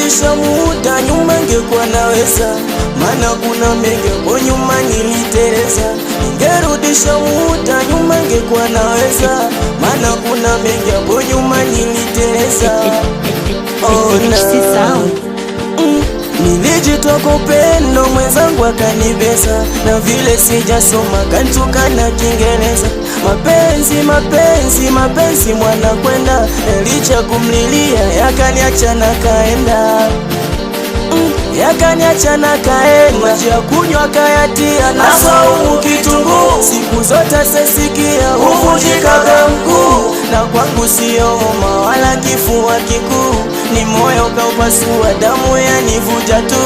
Ningerudisha muda nyuma ngekuwa naweza, maana kuna mengi kwa nyuma niliteleza. Ningerudisha muda nyuma ngekuwa naweza, maana kuna mengi kwa nyuma niliteleza. Nilijitoa kwa upendo mwenzangu akanibeza, na vile sijasoma kantukana Kiingereza. Mapenzi mapenzi mapenzi mwana kwenda, licha kumlilia yakaniacha na kaenda. Yakaniacha na kaenda, maji ya kunywa kayatia na saumu kitunguu. Siku zote sesikia uvunjikaga mguu, na kwangu sio homa wala kifua kikuu, ni moyo kaupasua damu yanivuja tu.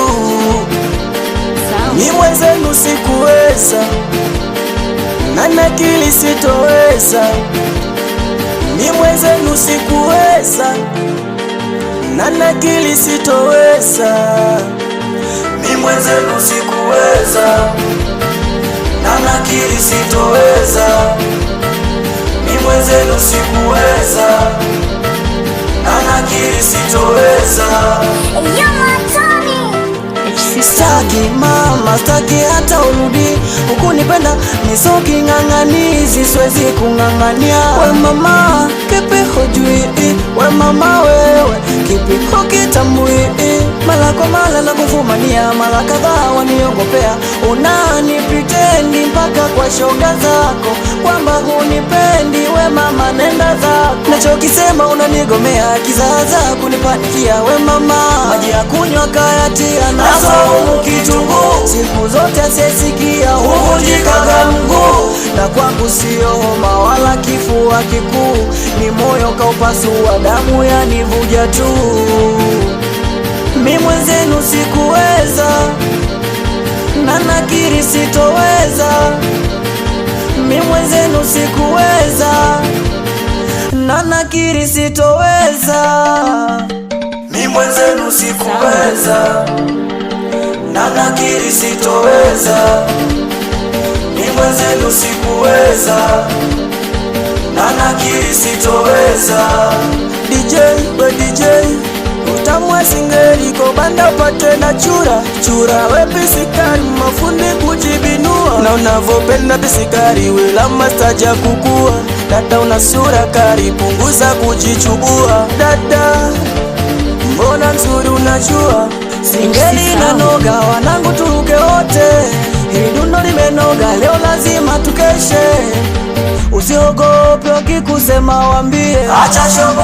Ni mwenzenu sikuweza na nakili sitoweza. Ni mwenzenu sikuweza na nakili sitoweza. Ni mwenzenu sikuweza na nakili sitoweza. Ni mwenzenu sikuweza na nakili sitoweza. Staki mama, staki hata urudi. Ukunipenda nisoki ng'ang'anizi, siwezi kung'ang'ania. We mama, kipi hujui? We mama wewe, kipi hukitambui? Mara kwa mara na kufumania, mara kadhaa waniongopea. Unani pretendi mpaka kwa shoga zako kwamba hunipendi. We mama nenda zako, nachokisema unanigomea. Kizaza kunipanikia. We mama, maji ya kunywa kayatia na saumu kitunguu. Siku zote sesikia uvunjikaga mguu, na kwangu sio homa wala kifua kikuu, ni moyo kaupasua damu yanivuja tu. Mi mwenzenu sikuweza na nakiri sitoweza. Mi mwenzenu sikuweza na nakiri sitoweza. Mi mwenzenu sikuweza na nakiri sitoweza. Mi mwenzenu sikuweza na nakiri sitoweza. DJ, we DJ, utamwa singeli ko banda pate na chura. Chura we pisikari mafundi kujibinua, na unavopenda pisikari wela mastaja kukua. Dada una sura kari punguza kujichubua. Dada mbona nzuri unajua, singeli na noga wanangu turuke wote. Hili dundo limenoga leo lazima tukeshe. Usiogope wakikusema wambie acha shobo.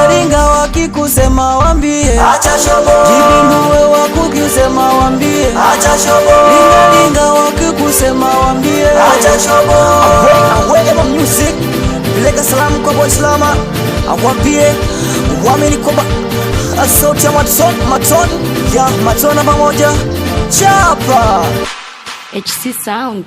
Ringa wakikusema wambie acha shobo. Jibinduwe wakukusema wambie acha shobo. Ringa wakikusema wambie acha shobo. Away my music, lega salamu kwa boy Slama. Awambie wameni kwamba sauti ya Maton ya Matona pamoja chapa HC Sound.